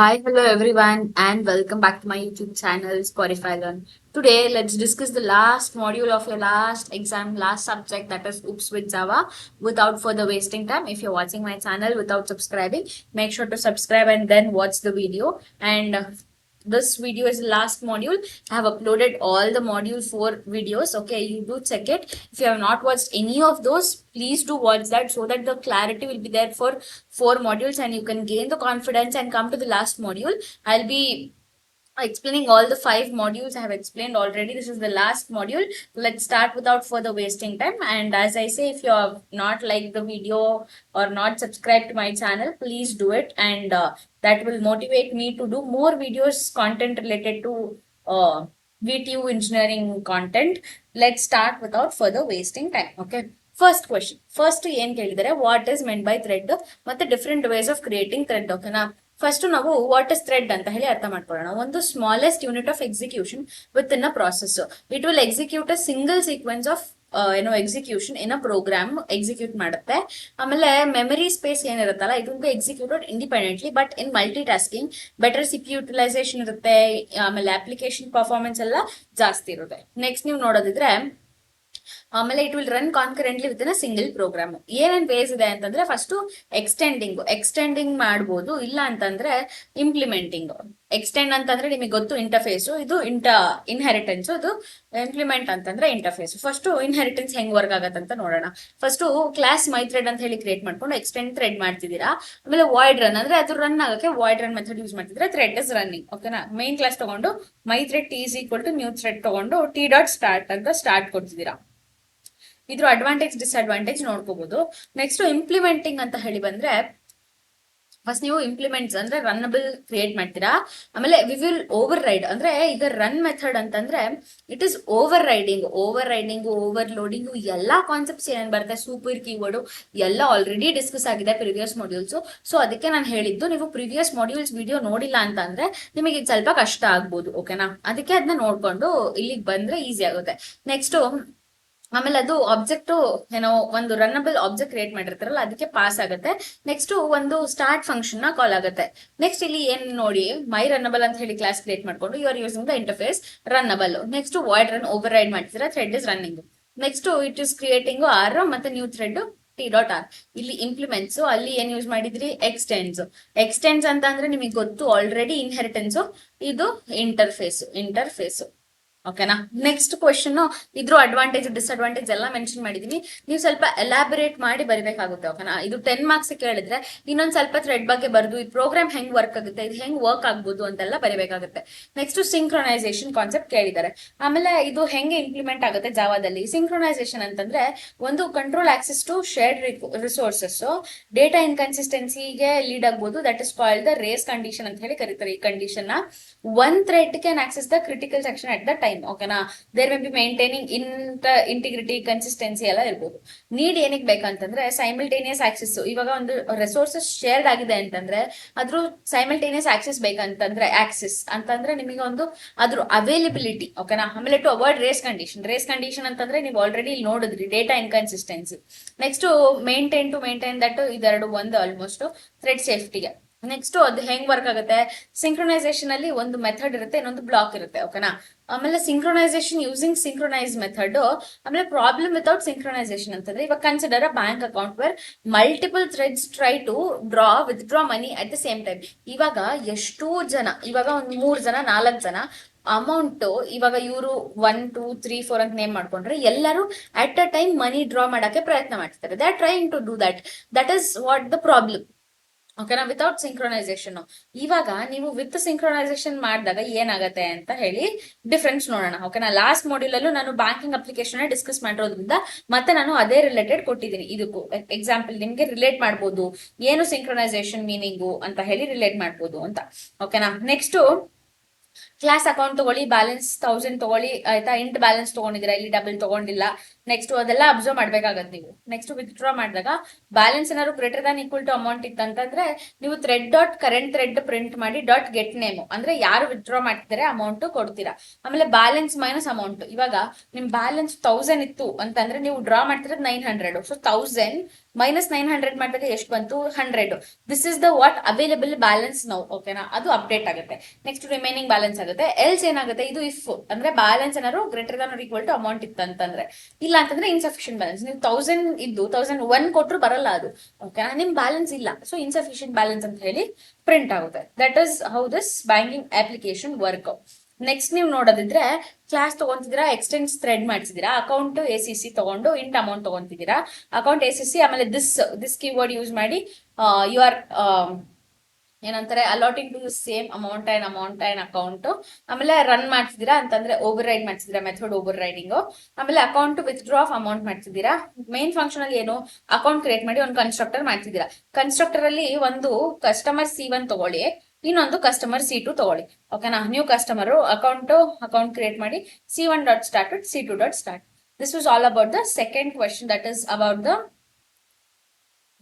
Hi, hello everyone, and welcome back to my YouTube channel, Spotify Learn. Today, let's discuss the last module of your last exam, last subject, that is Oops with Java. Without further wasting time, if you're watching my channel without subscribing, make sure to subscribe and then watch the video. And this video is the last module. I have uploaded all the module 4 videos. Okay, you do check it. If you have not watched any of those, please do watch that so that the clarity will be there for 4 modules and you can gain the confidence and come to the last module. I'll be explaining all the 5 modules I have explained already. This is the last module. Let's start without further wasting time. And as I say, if you have not liked the video or not subscribed to my channel, please do it. And that will motivate me to do more videos, content related to VTU engineering content. Let's start without further wasting time. Okay. First question first ಏನ್ ಕೇಳಿದರೆ what is meant by thread ಮತ್ತೆ different ways of creating thread. ಓಕೆನಾ, first ನಾವು what is thread ಅಂತ ಹೇಳಿ ಅರ್ಥ ಮಾಡ್ಕೊಳ್ಳೋಣ. ಒಂದು smallest unit of execution within a process. It will execute a single sequence of execution in a program execute ಮಾಡುತ್ತೆ. ಆಮೇಲೆ ಮೆಮರಿ ಸ್ಪೇಸ್ ಏನಿರುತ್ತಲ್ಲ, it will be executed independently but in multitasking. Better CPU utilization ಇರುತ್ತೆ. ಆಮೇಲೆ application performance ಎಲ್ಲ ಜಾಸ್ತಿ ಇರುತ್ತೆ. Next ನೀವು ನೋಡೋದಿದ್ರೆ ಆಮೇಲೆ it will run concurrently within a single program. ಏನೇನ್ ಬೇಸ್ ಇದೆ ಅಂತಂದ್ರೆ ಫಸ್ಟ್ ಎಕ್ಸ್ಟೆಂಡಿಂಗ್ ಮಾಡ್ಬೋದು, ಇಲ್ಲ ಅಂತಂದ್ರೆ ಇಂಪ್ಲಿಮೆಂಟಿಂಗ್. ಎಕ್ಸ್ಟೆಂಡ್ ಅಂತಂದ್ರೆ ನಿಮಗೆ ಗೊತ್ತು ಇಂಟರ್ಫೇಸು, ಇದು ಇನ್ಹೆರಿಟೆನ್ಸ್, ಇದು ಇಂಪ್ಲಿಮೆಂಟ್ ಅಂತಂದ್ರೆ ಇಂಟರ್ಫೇಸ್. ಫಸ್ಟ್ ಇನ್ಹೆರಿಟೆನ್ಸ್ ಹೆಂಗ್ ವರ್ಕ್ ಆಗತ್ತಂತ ನೋಡೋಣ. ಫಸ್ಟ್ ಕ್ಲಾಸ್ ಮೈ ಥ್ರೆಡ್ ಅಂತ ಹೇಳಿ ಕ್ರಿಯೇಟ್ ಮಾಡ್ಕೊಂಡು ಎಕ್ಸ್ಟೆಂಡ್ ಥ್ರೆಡ್ ಮಾಡ್ತಿದ್ದೀರಾ. ಆಮೇಲೆ ವಾಯ್ಡ್ ರನ್ ಅಂದ್ರೆ ಅದು ರನ್ ಆಗಕ್ಕೆ ವಾಯ್ಡ್ ರನ್ ಮೆಥಡ್ ಯೂಸ್ ಮಾಡ್ತಿದ್ರೆ ಥ್ರೆಡ್ ಇಸ್ ರನ್ನಿಂಗ್. ಓಕೆನಾ, ಮೇನ್ ಕ್ಲಾಸ್ ತಗೊಂಡು my thread T is equal to new thread ತಗೊಂಡು ಟಿ ಡಾಟ್ ಸ್ಟಾರ್ಟ್ ಅಂತ ಸ್ಟಾರ್ಟ್ ಕೊಡ್ತಿದ್ದೀರಾ. ಇದ್ರ ಅಡ್ವಾಂಟೇಜ್ ಡಿಸ್ಅಡ್ವಾಂಟೇಜ್ ನೋಡ್ಕೋಬಹುದು. ನೆಕ್ಸ್ಟ್ ಇಂಪ್ಲಿಮೆಂಟಿಂಗ್ ಅಂತ ಹೇಳಿ ಬಂದ್ರೆ ಫಸ್ಟ್ ನೀವು ಇಂಪ್ಲಿಮೆಂಟ್ಸ್ ಅಂದ್ರೆ ರನ್ನಬಲ್ ಕ್ರಿಯೇಟ್ ಮಾಡ್ತೀರಾ. ಆಮೇಲೆ ವಿ ವಿಲ್ ಓವರ್ ರೈಡ್ ಅಂದ್ರೆ ಈಗ ರನ್ ಮೆಥಡ್ ಅಂತಂದ್ರೆ it is over riding, over loading ಎಲ್ಲಾ ಕಾನ್ಸೆಪ್ಟ್ಸ್ ಏನೇನ್ ಬರುತ್ತೆ, ಸೂಪರ್ ಕೀವರ್ಡ್ ಎಲ್ಲ ಆಲ್ರೆಡಿ ಡಿಸ್ಕಸ್ ಆಗಿದೆ ಪ್ರಿವಿಯಸ್ ಮಾಡ್ಯೂಲ್ಸ್. ಸೊ ಅದಕ್ಕೆ ನಾನು ಹೇಳಿದ್ದು, ನೀವು ಪ್ರಿವಿಯಸ್ ಮಾಡ್ಯೂಲ್ಸ್ ವಿಡಿಯೋ ನೋಡಿಲ್ಲ ಅಂತ ಅಂದ್ರೆ ನಿಮಗೆ ಇದು ಸ್ವಲ್ಪ ಕಷ್ಟ ಆಗ್ಬೋದು. ಓಕೆನಾ, ಅದಕ್ಕೆ ಅದನ್ನ ನೋಡ್ಕೊಂಡು ಇಲ್ಲಿಗೆ ಬಂದ್ರೆ ಈಸಿ ಆಗುತ್ತೆ. ನೆಕ್ಸ್ಟ್ ಆಮೇಲೆ ಅದು ಆಬ್ಜೆಕ್ಟ್ ಒಂದು ರನ್ನಬಲ್ ಆಬ್ಜೆಕ್ಟ್ ಕ್ರಿಯೇಟ್ ಮಾಡಿರ್ತಾರಲ್ಲ ಅದಕ್ಕೆ ಪಾಸ್ ಆಗುತ್ತೆ. ನೆಕ್ಸ್ಟ್ ಒಂದು ಸ್ಟಾರ್ಟ್ ಫಂಕ್ಷನ್ ನ ಕಾಲ್ ಆಗುತ್ತೆ. ನೆಕ್ಸ್ಟ್ ಇಲ್ಲಿ ಏನ್ ನೋಡಿ, ಮೈ ರನ್ನಬಲ್ ಅಂತ ಹೇಳಿ ಕ್ಲಾಸ್ ಕ್ರಿಯೇಟ್ ಮಾಡ್ಕೊಂಡು you are using the interface runnable. Next void run override ಮಾಡ್ತೀರಾ, thread is running. Next it is creating R ಮತ್ತೆ new thread T dot R. ಇಲ್ಲಿ ಇಂಪ್ಲಿಮೆಂಟ್ಸ್, ಅಲ್ಲಿ ಏನ್ ಯೂಸ್ ಮಾಡಿದ್ರಿ, ಎಕ್ಸ್ಟೆಂಡ್ಸ್ ಅಂತ ಅಂದ್ರೆ ನಿಮಗೆ ಗೊತ್ತು ಆಲ್ರೆಡಿ ಇನ್ಹೆರಿಟೆನ್ಸ್, ಇದು ಇಂಟರ್ಫೇಸ್. ಓಕೆನಾ. ನೆಕ್ಸ್ಟ್ ಕ್ವೆಶನ್, ಇದ್ರ ಅಡ್ವಾಂಟೇಜ್ ಡಿಸ್ಅಡ್ವಾಂಟೇಜ್ ಎಲ್ಲ ಮೆನ್ಷನ್ ಮಾಡಿದೀನಿ. ನೀವು ಸ್ವಲ್ಪ ಎಲಾಬರೇಟ್ ಮಾಡಿ ಬರಿಬೇಕಾಗುತ್ತೆ. ಓಕೆನಾ, ಇದು 10 ಮಾರ್ಕ್ಸ್ ಕೇಳಿದ್ರೆ ಇನ್ನೊಂದ್ ಸ್ವಲ್ಪ ಥ್ರೆಡ್ ಬಗ್ಗೆ ಬರೆದು ಈ ಪ್ರೋಗ್ರಾಮ್ ಹೆಂಗ್ ವರ್ಕ್ ಆಗುತ್ತೆ, ಇದು ಹೆಂಗ್ ವರ್ಕ್ ಆಗ್ಬೋದು ಅಂತೆಲ್ಲ ಬರಿಬೇಕಾಗುತ್ತೆ. ನೆಕ್ಸ್ಟ್ ಸಿಂಕ್ರೊನೈಸೇಷನ್ ಕಾನ್ಸೆಪ್ಟ್ ಕೇಳಿದ್ದಾರೆ. ಆಮೇಲೆ ಇದು ಹೆಂಗೆ ಇಂಪ್ಲಿಮೆಂಟ್ ಆಗುತ್ತೆ ಜಾವಾದಲ್ಲಿ. ಸಿಂಕ್ರೊನೈಸೇಷನ್ ಅಂತಂದ್ರೆ ಒಂದು control access to shared resources, data ಇನ್ಕನ್ಸಿಸ್ಟೆನ್ಸಿಗೆ ಲೀಡ್ ಆಗ್ಬೋದು. That is called the race condition ಅಂತ ಹೇಳಿ ಕರೀತಾರೆ. ಈ ಕಂಡೀಷನ್ ನ one thread can access the critical section at the time. ಓಕೆನಾ, there may be maintaining integrity, consistency ಎಲ್ಲ ಇರ್ಬೋದು. ನೀಡ್ ಏನಕ್ಕೆ ಬೇಕಂತಂದ್ರೆ ಸೈಮಲ್ಟೇನಿಯಸ್ ಆಕ್ಸೆಸ್. ಇವಾಗ ಒಂದು ರಿಸೋರ್ಸಸ್ ಶೇರ್ಡ್ ಆಗಿದೆ ಅಂತಂದ್ರೆ ಅದ್ರ ಸೈಮಲ್ಟೇನಿಯಸ್ ಆಕ್ಸೆಸ್ ಬೇಕಂತಂದ್ರೆ ನಿಮಗೆ ಒಂದು ಅದ್ರ ಅವೈಲಬಿಲಿಟಿ. ಓಕೆನಾ. ಆಮೇಲೆ ಟು ಅವಾಯ್ಡ್ ರೇಸ್ ಕಂಡೀಷನ್ ಅಂತಂದ್ರೆ ನೀವು ಆಲ್ರೆಡಿ ಇಲ್ಲಿ ನೋಡಿದ್ರಿ, data inconsistency. Next maintain that, ಇದೆರಡು ಒಂದು ಆಲ್ಮೋಸ್ಟ್ ಥ್ರೆಡ್ ಸೇಫ್ಟಿಗೆ. ನೆಕ್ಸ್ಟ್ ಅದು ಹೆಂಗ್ ವರ್ಕ್ ಆಗುತ್ತೆ, ಸಿಂಕ್ರೊನೈಸೇಷನ್ ಅಲ್ಲಿ ಒಂದು ಮೆಥಡ್ ಇರುತ್ತೆ, ಇನ್ನೊಂದು ಬ್ಲಾಕ್ ಇರುತ್ತೆ. ಓಕೆನಾ. ಆಮೇಲೆ ಸಿಂಕ್ರೊನೈಸೇಷನ್ ಯೂಸಿಂಗ್ ಸಿಂಕ್ರೊನೈಸ್ ಮೆಥಡ್. ಆಮೇಲೆ ಪ್ರಾಬ್ಲಮ್ ವಿತೌಟ್ ಸಿಂಕ್ರೊನೈಸೇಷನ್ ಅಂತಂದ್ರೆ ಇವಾಗ consider a bank account where multiple threads try to withdraw money at the same time. ಇವಾಗ ಎಷ್ಟೋ ಜನ, ಇವಾಗ ಒಂದ್ 3 ಜನ 4 ಜನ ಅಮೌಂಟ್, ಇವಾಗ ಇವರು 1 2 3 4 ಅಂತ ನೇಮ್ ಮಾಡ್ಕೊಂಡ್ರೆ ಎಲ್ಲರೂ at a time money draw ಮಾಡಕ್ಕೆ ಪ್ರಯತ್ನ ಮಾಡ್ತಾರೆ. They are trying to do that is what the problem. ಓಕೆನಾ, ವಿತೌಟ್ ಸಿಂಕ್ರೊನೈಸೇಷನ್. ಇವಾಗ ನೀವು ವಿತ್ ಸಿಂಕ್ರೊನೈಸೇಷನ್ ಮಾಡಿದಾಗ ಏನಾಗತ್ತೆ ಅಂತ ಹೇಳಿ ಡಿಫ್ರೆನ್ಸ್ ನೋಡೋಣ. ಓಕೆನಾ, ಲಾಸ್ಟ್ ಮಾಡ್ಯೂಲ್ ಅಲ್ಲೂ ನಾನು ಬ್ಯಾಂಕಿಂಗ್ ಅಪ್ಲಿಕೇಶನ್ ಡಿಸ್ಕಸ್ ಮಾಡಿರೋದ್ರಿಂದ ಮತ್ತೆ ನಾನು ಅದೇ ರಿಲೇಟೆಡ್ ಕೊಟ್ಟಿದ್ದೀನಿ. ಇದಕ್ಕೂ ಎಕ್ಸಾಂಪಲ್ ನಿಮ್ಗೆ ರಿಲೇಟ್ ಮಾಡ್ಬೋದು, ಏನು ಸಿಂಕ್ರೊನೈಸೇಷನ್ ಮೀನಿಂಗು ಅಂತ ಹೇಳಿ ರಿಲೇಟ್ ಮಾಡ್ಬೋದು ಅಂತ. ಓಕೆನಾ. ನೆಕ್ಸ್ಟ್ ಕ್ಲಾಸ್ ಅಕೌಂಟ್ ತಗೊಳ್ಳಿ, ಬ್ಯಾಲೆನ್ಸ್ 1000 ತಗೊಳ್ಳಿ ಆಯ್ತಾ. ಇಂಟ್ ಬ್ಯಾಲೆನ್ಸ್ ತಗೊಂಡಿದ್ದೀರಾ, ಇಲ್ಲಿ ಡಬಲ್ ತಗೊಂಡಿಲ್ಲ. ನೆಕ್ಸ್ಟ್ ಅದೆಲ್ಲ ಅಬ್ಸರ್ವ್ ಮಾಡ್ಬೇಕಾಗತ್ತೆ ನೀವು. ನೆಕ್ಸ್ಟ್ ವಿತ್ಡ್ರಾ ಮಾಡಿದಾಗ ಬ್ಯಾಲೆನ್ಸ್ ಏನಾದ್ರು greater than equal to amount ಇತ್ತಂತಂದ್ರೆ ನೀವು thread dot current thread print ಮಾಡಿ ಡಾಟ್ ಗೆಟ್ ನೇಮ್ ಅಂದ್ರೆ ಯಾರು ವಿತ್ಡ್ರಾ ಮಾಡ್ತಿದ್ದಾರೆ ಅಮೌಂಟ್ ಕೊಡ್ತೀರಾ. ಆಮೇಲೆ ಬ್ಯಾಲೆನ್ಸ್ ಮೈನಸ್ ಅಮೌಂಟ್. ಇವಾಗ ನಿಮ್ ಬ್ಯಾಲೆನ್ಸ್ 1000 ಇತ್ತು ಅಂತಂದ್ರೆ ನೀವು ಡ್ರಾ ಮಾಡ್ತಿರೋದು 900. ಸೊ 1000 ಮೈನಸ್ 900 ಮಾಡಿದಾಗ ಎಷ್ಟು ಬಂತು? 100. This is the what available balance now. ಓಕೆನಾ? ಅದು ಅಪ್ಡೇಟ್ ಆಗುತ್ತೆ. ನೆಕ್ಸ್ಟ್ ರಿಮೈನಿಂಗ್ ಬ್ಯಾಲೆನ್ಸ್ ಆಗುತ್ತೆ. ಎಲ್ಸ್ ಏನಾಗುತ್ತೆ? ಇದು ಇಫ್ ಅಂದ್ರೆ ಬ್ಯಾಲೆನ್ಸ್ ಏನಾದ್ರು greater than equal to amount ಇತ್ತು ಅಂತಂದ್ರೆ. ಇಲ್ಲ ಅಂತಂದ್ರೆ ಇನ್ಸಫಿಷಿಯಂಟ್ ಬ್ಯಾಲೆನ್ಸ್. ನೀವು 1000 ಇದ್ದು 1001 ಕೊಟ್ಟರು ಬರಲ್ಲ ಅದು. ಓಕೆನಾ? ನಿಮ್ ಬ್ಯಾಲೆನ್ಸ್ ಇಲ್ಲ, ಸೊ ಇನ್ಸಫಿಷಿಯಂಟ್ ಬ್ಯಾಲೆನ್ಸ್ ಅಂತ ಹೇಳಿ ಪ್ರಿಂಟ್ ಆಗುತ್ತೆ. That is how this banking application work. Next ನೀವು ನೋಡೋದಿದ್ರೆ ಕ್ಲಾಸ್ ತಗೊಂತಿದ್ದೀರಾ, ಎಕ್ಸ್ಟೆನ್ಸ್ ಥ್ರೆಡ್ ಮಾಡ್ತಿದ್ದೀರಾ, ಅಕೌಂಟ್ ACC ತಗೊಂಡು ಇಂಟ್ ಅಮೌಂಟ್ ತಗೊಂತಿದ್ದೀರಾ, ಅಕೌಂಟ್ ACC ಆಮೇಲೆ ದಿಸ್ ಕೀವರ್ಡ್ ಯೂಸ್ ಮಾಡಿ ಯು ಆರ್ ಏನಂತಾರೆ allotting to same amount and account. ಆಮೇಲೆ ರನ್ ಮಾಡ್ತಿದ್ದೀರಾ ಅಂತಂದ್ರೆ ಓವರ್ ರೈಡ್ ಮಾಡ್ತಿದ್ದೀರಾ, ಮೆಥಡ್ ಓವರ್ ರೈಡಿಂಗ್. ಆಮೇಲೆ ಅಕೌಂಟ್ ವಿತ್ಡ್ರಾ ಆಫ್ ಅಮೌಂಟ್ ಮಾಡ್ತಿದ್ದೀರಾ. ಮೇನ್ ಫಂಕ್ಷನ್ ಅಲ್ಲಿ ಏನು? ಅಕೌಂಟ್ ಕ್ರಿಯೇಟ್ ಮಾಡಿ ಒಂದು ಕನ್ಸ್ಟ್ರಕ್ಟರ್ ಮಾಡ್ತಿದ್ದೀರಾ. ಕನ್ಸ್ಟ್ರಕ್ಟರ್ ಅಲ್ಲಿ ಒಂದು ಕಸ್ಟಮರ್ C1 ತಗೊಳ್ಳಿ, ಇನ್ನೊಂದು ಕಸ್ಟಮರ್ C2 ತಗೊಳ್ಳಿ. ಓಕೆನಾ? ನ್ಯೂ ಕಸ್ಟಮರ್ ಅಕೌಂಟ್ ಕ್ರಿಯೇಟ್ ಮಾಡಿ C1 dot start with C2 dot start. This was all about the second question, that is about the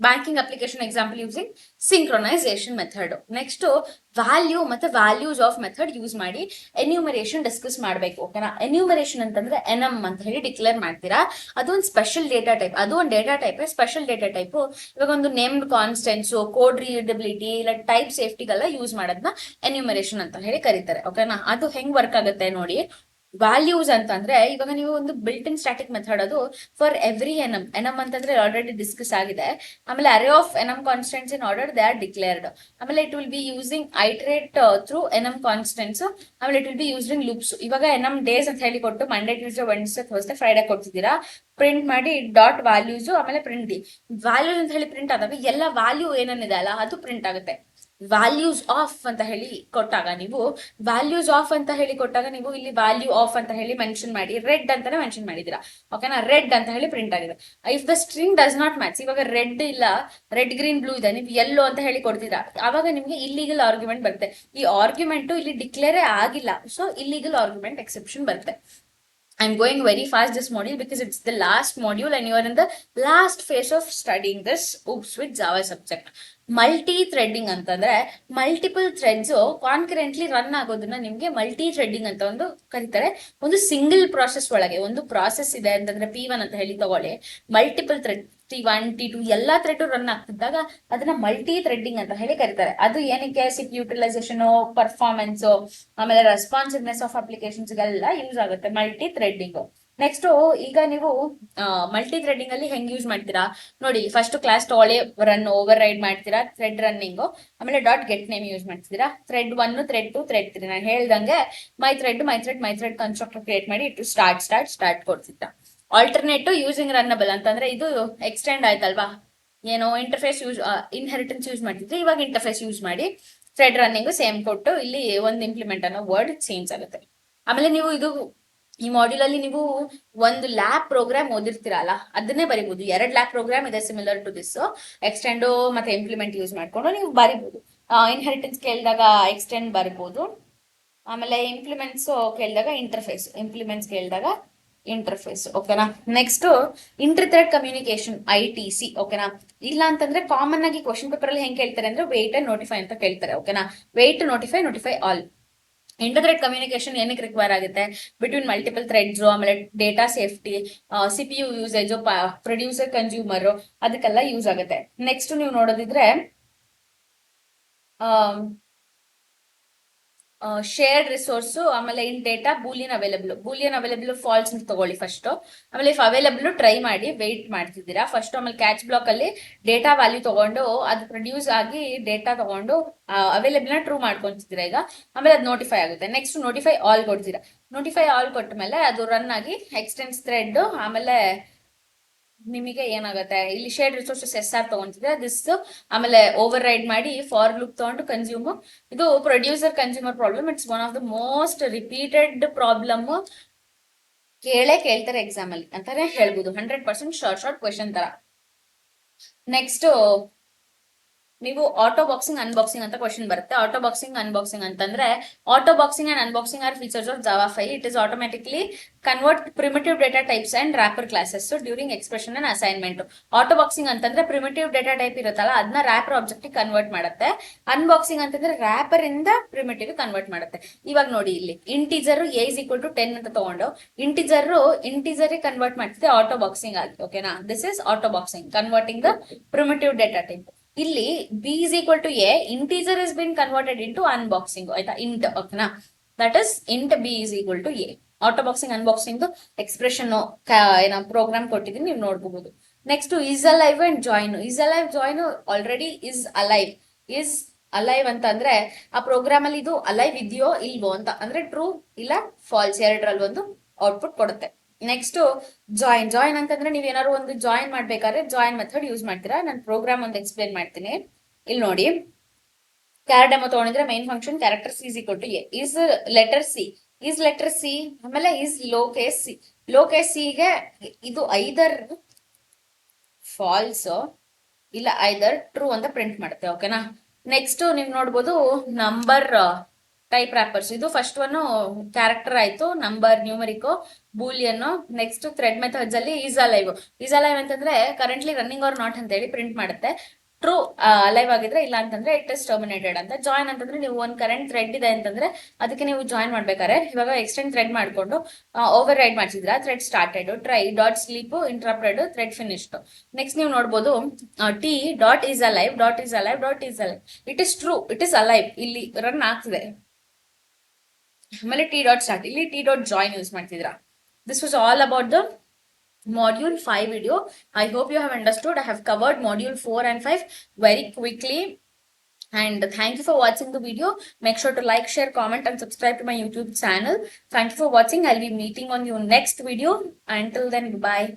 banking application example using synchronisation method. Next value ಮತ್ತೆ values of method use ಮಾಡಿ enumeration discuss ಮಾಡಬೇಕು. ಓಕೆನಾ? Enumeration ಅಂತಂದ್ರೆ NM ಅಂತ ಹೇಳಿ declare ಮಾಡ್ತೀರಾ. ಅದು ಒಂದು ಸ್ಪೆಷಲ್ ಡೇಟಾ ಟೈಪ್. ಅದು ಒಂದು data type, special data type. ಇವಾಗ ಒಂದು ನೇಮ್ಡ್ ಕಾನ್ಸ್ಟೆಂಟ್ಸ್, ಕೋಡ್ ರೀಡಬಿಲಿಟಿ ಇಲ್ಲ ಟೈಪ್ ಸೇಫ್ಟಿಗೆಲ್ಲ ಯೂಸ್ ಮಾಡೋದನ್ನ ಎನ್ಯೂಮರೇಷನ್ ಅಂತ ಹೇಳಿ ಕರೀತಾರೆ. ಓಕೆನಾ? ಅದು ಹೆಂಗ್ ವರ್ಕ್ ಆಗುತ್ತೆ ನೋಡಿ. ವ್ಯಾಲ್ಯೂಸ್ ಅಂತಂದ್ರೆ ಇವಾಗ ನೀವು ಒಂದು ಬಿಲ್ಟ್ ಇನ್ ಸ್ಟಾಟಿಕ್ ಮೆಥಡ್, ಅದು ಫಾರ್ ಎವ್ರಿ NM ಅಂತಂದ್ರೆ ಆಲ್ರೆಡಿ ಡಿಸ್ಕಸ್ ಆಗಿದೆ. ಆಮೇಲೆ array of NM constants in order they are declared. ಆಮೇಲೆ it will be using iterate through NM constants. ಆಮೇಲೆ it will be used in loops. ಇವಾಗ NM days ಅಂತ ಹೇಳಿ ಕೊಟ್ಟು Monday Tuesday Wednesday Thursday Friday ಕೊಡ್ತಿದ್ದೀರಾ. Print ಮಾಡಿ dot values ಆಮೇಲೆ print values ಅಂತ ಹೇಳಿ ಪ್ರಿಂಟ್ ಆದಾಗ ಎಲ್ಲ ವ್ಯಾಲ್ಯೂ ಏನೇನಿದೆ ಅಲ್ಲ ಅದು ಪ್ರಿಂಟ್ ಆಗುತ್ತೆ. ವ್ಯಾಲ್ಯೂಸ್ ಆಫ್ ಅಂತ ಹೇಳಿ ಕೊಟ್ಟಾಗ ನೀವು ಇಲ್ಲಿ ವ್ಯಾಲ್ಯೂ ಆಫ್ ಅಂತ ಹೇಳಿ ಮೆನ್ಷನ್ ಮಾಡಿ ರೆಡ್ ಅಂತಾನೆ ಮೆನ್ಷನ್ ಮಾಡಿದೀರಾ. ಓಕೆನಾ? ರೆಡ್ ಅಂತ ಹೇಳಿ ಪ್ರಿಂಟ್ ಆಗಿದೆ. If the string does not match, ಇವಾಗ ರೆಡ್ ಇಲ್ಲ, ರೆಡ್ ಗ್ರೀನ್ ಬ್ಲೂ ಇದೆ, ನೀವು ಯೆಲ್ಲೋ ಅಂತ ಹೇಳಿ ಕೊಡ್ತೀರಾ, ಆವಾಗ ನಿಮ್ಗೆ ಇಲ್ಲಿಗಲ್ ಆರ್ಗ್ಯುಮೆಂಟ್ ಬರುತ್ತೆ. ಈ ಆರ್ಗ್ಯುಮೆಂಟ್ ಇಲ್ಲಿ ಡಿಕ್ಲೇರೇ ಆಗಿಲ್ಲ, ಸೊ ಇಲ್ಲಿಗಲ್ ಆರ್ಗ್ಯುಮೆಂಟ್ ಎಕ್ಸೆಪ್ಷನ್ ಬರುತ್ತೆ. I'm going very fast this module because it's the last module and you are in the last phase of studying this OOPS with Java subject. Multi threading ಅಂತಂದ್ರೆ multiple Threads ಕಾನ್ಕರೆಂಟ್ಲಿ run ಆಗೋದನ್ನ ನಿಮ್ಗೆ multi threading ಅಂತ ಒಂದು ಕರೀತಾರೆ. ಒಂದು single process ಒಳಗೆ ಒಂದು process ಇದೆ ಅಂತಂದ್ರೆ P1 ಅಂತ ಹೇಳಿ ತಗೊಳ್ಳಿ, ಮಲ್ಟಿಪಲ್ ಥ್ರೆಡ್ T1 T2 ಎಲ್ಲಾ ಥ್ರೆಡ್ ರನ್ ಆಗ್ತಿದ್ದಾಗ ಅದನ್ನ ಮಲ್ಟಿ ಥ್ರೆಡ್ಡಿಂಗ್ ಅಂತ ಹೇಳಿ ಕರೀತಾರೆ. ಅದು ಏನಕ್ಕೆ? ಸಿಪ್ ಯುಟಿಲೈಸೇಷನ್, ಪರ್ಫಾರ್ಮೆನ್ಸ್, ಆಮೇಲೆ ರೆಸ್ಪಾನ್ಸಿವ್ನೆಸ್ ಆಫ್ ಅಪ್ಲಿಕೇಶನ್ಸ್ ಗೆಲ್ಲ ಯೂಸ್ ಆಗುತ್ತೆ ಮಲ್ಟಿ ಥ್ರೆಡ್ಡಿಂಗ್. ನೆಕ್ಸ್ಟ್ ಈಗ ನೀವು ಮಲ್ಟಿ ಥ್ರೆಡ್ಡಿಂಗ್ ಅಲ್ಲಿ ಹೆಂಗ್ ಯೂಸ್ ಮಾಡ್ತೀರಾ ನೋಡಿ. ಫಸ್ಟ್ ಕ್ಲಾಸ್ ತಗೊಳ್ಳಿ, ರನ್ ಓವರ್ ರೈಡ್ ಮಾಡ್ತೀರಾ, ಥ್ರೆಡ್ ರನ್ನಿಂಗ್, ಆಮೇಲೆ ಡಾಟ್ ಗೆಟ್ ನೇಮ್ ಯೂಸ್ ಮಾಡ್ತಿದ್ದೀರಾ. ಥ್ರೆಡ್ 1 ಥ್ರೆಡ್ 2 ಥ್ರೆಡ್ 3 ನಾನು ಹೇಳ್ದಂಗೆ ಮೈ ಥ್ರೆಡ್ ಕನ್ಸ್ಟ್ರಕ್ಟರ್ ಕ್ರಿಯೇಟ್ ಮಾಡಿ ಇಟ್ಟು ಸ್ಟಾರ್ಟ್ ಕೊಡ್ತಿದ್ರಾ. ಆಲ್ಟರ್ನೇಟಿವ್ ಯೂಸಿಂಗ್ ರನ್ನಬಲ್ ಅಂತಂದ್ರೆ ಇದು ಎಕ್ಸ್ಟೆಂಡ್ ಆಯ್ತಲ್ವಾ, ಏನೋ ಇಂಟರ್ಫೇಸ್ ಇನ್ಹೆರಿಟೆನ್ಸ್ ಯೂಸ್ ಮಾಡ್ತಿದ್ರೆ ಇವಾಗ ಇಂಟರ್ಫೇಸ್ ಯೂಸ್ ಮಾಡಿ ಥ್ರೆಡ್ ರನ್ನಿಂಗ್ ಸೇಮ್ ಕೊಟ್ಟು ಇಲ್ಲಿ ಒಂದು ಇಂಪ್ಲಿಮೆಂಟ್ ಅನ್ನೋ ವರ್ಡ್ ಚೇಂಜ್ ಆಗುತ್ತೆ. ಆಮೇಲೆ ನೀವು ಈ ಮಾಡ್ಯೂಲ್ ಅಲ್ಲಿ ನೀವು ಒಂದು ಲ್ಯಾಬ್ ಪ್ರೋಗ್ರಾಮ್ ಓದಿರ್ತೀರಲ್ಲ, ಅದನ್ನೇ ಬರಿಬಹುದು. 2 ಲ್ಯಾಬ್ ಪ್ರೋಗ್ರಾಮ್ ಇದೆ ಸಿಮಿಲರ್ ಟು ದಿಸ್. ಎಕ್ಸ್ಟೆಂಡ್ ಮತ್ತೆ ಇಂಪ್ಲಿಮೆಂಟ್ ಯೂಸ್ ಮಾಡ್ಕೊಂಡು ನೀವು ಬರಿಬಹುದು. ಇನ್ಹೆರಿಟೆನ್ಸ್ ಕೇಳಿದಾಗ ಎಕ್ಸ್ಟೆಂಡ್ ಬರಿಬಹುದು, ಆಮೇಲೆ ಇಂಪ್ಲಿಮೆಂಟ್ಸ್ ಕೇಳಿದಾಗ ಇಂಟರ್ಫೇಸ್. ಓಕೆನಾ? Next inter thread communication ITC. ಓಕೆನಾ? ಇಲ್ಲ ಅಂತಂದ್ರೆ ಕಾಮನ್ ಆಗಿ ಕ್ವಶನ್ ಪೇಪರ್ ಅಲ್ಲಿ ಹೆಂಗ್ ಕೇಳ್ತಾರೆ ಅಂದ್ರೆ ವೇಟ್ ಅಂಡ್ ನೋಟಿಫೈ ಅಂತ ಕೇಳ್ತಾರೆ. ಓಕೆನಾ? Wait, notify all. Inter thread communication ಏನಕ್ಕೆ ರಿಕ್ವೈರ್ ಆಗುತ್ತೆ? ಬಿಟ್ವೀನ್ ಮಲ್ಟಿಪಲ್ ಥ್ರೆಡ್ಸ್, ಆಮೇಲೆ data safety, CPU usage, producer consumer, ಅದಕ್ಕೆಲ್ಲ ಯೂಸ್ ಆಗುತ್ತೆ. ನೆಕ್ಸ್ಟ್ ನೀವು ನೋಡೋದಿದ್ರೆ ಶೇರ್ಡ್ ರಿಸೋರ್ಸ್, ಆಮೇಲೆ in data boolean available false ಅಂತ ತಗೊಳ್ಳಿ ಫಸ್ಟ್. ಆಮೇಲೆ ಇಫ್ ಅವೈಲೇಬಲ್ ಟ್ರೈ ಮಾಡಿ ವೇಟ್ ಮಾಡ್ತಿದ್ದೀರಾ ಫಸ್ಟ್. ಆಮೇಲೆ ಕ್ಯಾಚ್ ಬ್ಲಾಕ್ ಅಲ್ಲಿ ಡೇಟಾ ವ್ಯಾಲ್ಯೂ ತಗೊಂಡು ಅದು ಪ್ರೊಡ್ಯೂಸ್ ಆಗಿ ಡೇಟಾ ತಗೊಂಡು ಅವೈಲೇಬಲ್ ನ ಟ್ರೂ ಮಾಡ್ಕೊಂತಿದ್ದೀರಾ ಈಗ. ಆಮೇಲೆ ಅದು ನೋಟಿಫೈ ಆಗುತ್ತೆ. ನೆಕ್ಸ್ಟ್ ನೋಟಿಫೈ ಆಲ್ ಕೊಡ್ತೀರಾ. ನೋಟಿಫೈ ಆಲ್ ಕೊಟ್ಟ ಮೇಲೆ ಅದು ರನ್ ಆಗಿ ಎಕ್ಸ್ಟೆನ್ಸ್ ಥ್ರೆಡ್, ಆಮೇಲೆ ನಿಮಗೆ ಏನಾಗುತ್ತೆ ಇಲ್ಲಿ ಶೇರ್ಡ್ ರಿಸೋರ್ಸಸ್ SR ತಗೊಂತಿದ್ರೆ ದಿಸ್, ಆಮೇಲೆ ಓವರ್ ರೈಡ್ ಮಾಡಿ ಫಾರ್ ಲೂಪ್ ತಗೊಂಡು ಕನ್ಸ್ಯೂಮ್. ಇದು producer consumer problem. It's one of the most repeated problem. ಕೇಳ್ತಾರೆ ಎಕ್ಸಾಮ್ ಅಲ್ಲಿ ಅಂತಾನೆ ಹೇಳ್ಬೋದು. 100% ಶಾರ್ಟ್ ಕ್ವೆಶನ್ ತರ. ನೆಕ್ಸ್ಟ್ ನೀವು ಆಟೋ ಬಾಕ್ಸಿಂಗ್ ಅನ್ಬಾಕ್ಸಿಂಗ್ ಅಂತ ಕ್ವಶನ್ ಬರುತ್ತೆ. ಆಟೋ ಬಾಕ್ಸಿಂಗ್ ಅನ್ಬಾಕ್ಸಿಂಗ್ ಅಂತಂದ್ರೆ auto boxing and unboxing are features of Java 5. It is automatically convert primitive data types and wrapper classes during expression and assignment. Autoboxing ಅಂತಂದ್ರೆ primitive data type ಇರುತ್ತಲ್ಲ ಅದನ್ನ wrapper object convert ಮಾಡುತ್ತೆ. Unboxing ಅಂತಂದ್ರೆ wrapper ಇಂದ primitive convert ಮಾಡುತ್ತೆ. ಇವಾಗ ನೋಡಿ ಇಲ್ಲಿ integer A is equal to 10 ಅಂತ ತಗೊಂಡು ಇಂಟಿಜರ್ ಕನ್ವರ್ಟ್ ಮಾಡ್ತಿದೆ ಆಟೋ ಬಾಕ್ಸಿಂಗ್ ಆಗಿ. ಓಕೆನಾ, this is autoboxing converting the primitive data type. ಇಲ್ಲಿ B is equal to A, integer is been converted into unboxing. ಆಯ್ತಾ, ಇಂಟ್. ಓಕೆನಾ, that is int B is equal to A. Auto boxing unboxing expression ಏನೋ program ಕೊಟ್ಟಿದ್ದೀನಿ, ನೀವು ನೋಡಬಹುದು. Next is alive and join. Is alive join already is alive. Is alive ಅಂತ ಅಂದ್ರೆ ಆ program ಅಲ್ಲಿ ಇದು ಅಲೈವ್ ಇದೆಯೋ ಇಲ್ವೋ ಅಂತ ಅಂದ್ರೆ ಟ್ರೂ ಇಲ್ಲ ಫಾಲ್ಸ್ ಎರಡರಲ್ಲಿ ಒಂದು ಔಟ್ಪುಟ್ ಕೊಡುತ್ತೆ. ನೆಕ್ಸ್ಟ್ ಜಾಯಿನ್ ಅಂತಂದ್ರೆ ನೀವ್ ಏನಾದ್ರು ಒಂದು ಜಾಯಿನ್ ಮಾಡ್ಬೇಕಾದ್ರೆ ಜಾಯಿನ್ ಮೆಥಡ್ ಯೂಸ್ ಮಾಡ್ತೀರಾ. ನಾನು ಪ್ರೋಗ್ರಾಮ್ ಒಂದು ಎಕ್ಸ್ಪ್ಲೇನ್ ಮಾಡ್ತೀನಿ. ಇಲ್ಲಿ ನೋಡಿ, ಕ್ಯಾರ್ ಡೆಮೋ ತಗೊಂಡಿದ್ರೆ main function character C is equal to A. Is letter C, is letter C, ಆಮೇಲೆ is lower case C. Lower case ಸಿಗೆ ಇದು ಐದರ್ ಫಾಲ್ಸ್ ಇಲ್ಲ ಐದರ್ ಟ್ರೂ ಅಂತ ಪ್ರಿಂಟ್ ಮಾಡುತ್ತೆ. ಓಕೆನಾ, ನೆಕ್ಸ್ಟ್ ನೀವು ನೋಡ್ಬೋದು ನಂಬರ್ ಟೈಪ್ ರ್ಯಾಪರ್ಸ್. ಇದು ಫಸ್ಟ್ ಒನ್ ಕ್ಯಾರೆಕ್ಟರ್ ಆಯ್ತು, number, numeric, Boolean. Next thread methods ಅಲ್ಲಿ ಈಸ್ ಅಲೈವ್. ಈಸ್ ಅಲೈವ್ ಅಂತಂದ್ರೆ ಕರೆಂಟ್ಲಿ ರನ್ನಿಂಗ್ ಆರ್ ನಾಟ್ ಅಂತ ಹೇಳಿ ಪ್ರಿಂಟ್ ಮಾಡುತ್ತೆ. ಟ್ರೂ ಅಲೈವ್ ಆಗಿದ್ರೆ, ಇಲ್ಲ ಅಂತಂದ್ರೆ ಇಟ್ ಇಸ್ ಟರ್ಮಿನೇಟೆಡ್ ಅಂತ. ಜಾಯಿನ್ ಅಂತಂದ್ರೆ ನೀವು ಒಂದು ಕರೆಂಟ್ ಥ್ರೆಡ್ ಇದೆ ಅಂತಂದ್ರೆ ಅದಕ್ಕೆ ನೀವು ಜಾಯಿನ್ ಮಾಡ್ಬೇಕಾದ್ರೆ ಇವಾಗ ಎಕ್ಸ್ಟೆಂಡ್ ಥ್ರೆಡ್ ಮಾಡ್ಕೊಂಡು ಓವರ್ ರೈಡ್ ಮಾಡ್ಸಿದ್ರ, thread started, try dot sleep interrupted, thread finished. Next ನೀವು ನೋಡ್ಬೋದು T dot is alive dot is alive dot is alive. It is true, it is alive, ಇಲ್ಲಿ ರನ್ ಆಗ್ತಿದೆ. ಆಮೇಲೆ T dot start, ಇಲ್ಲಿ T dot join use ಮಾಡ್ತಿದ್ರ. This was all about the module 5 video. I hope you have understood. I have covered module 4 and 5 very quickly, and thank you for watching the video. Make sure to like, share, comment and subscribe to my YouTube channel. Thank you for watching. I'll be meeting on your next video. Until then, goodbye.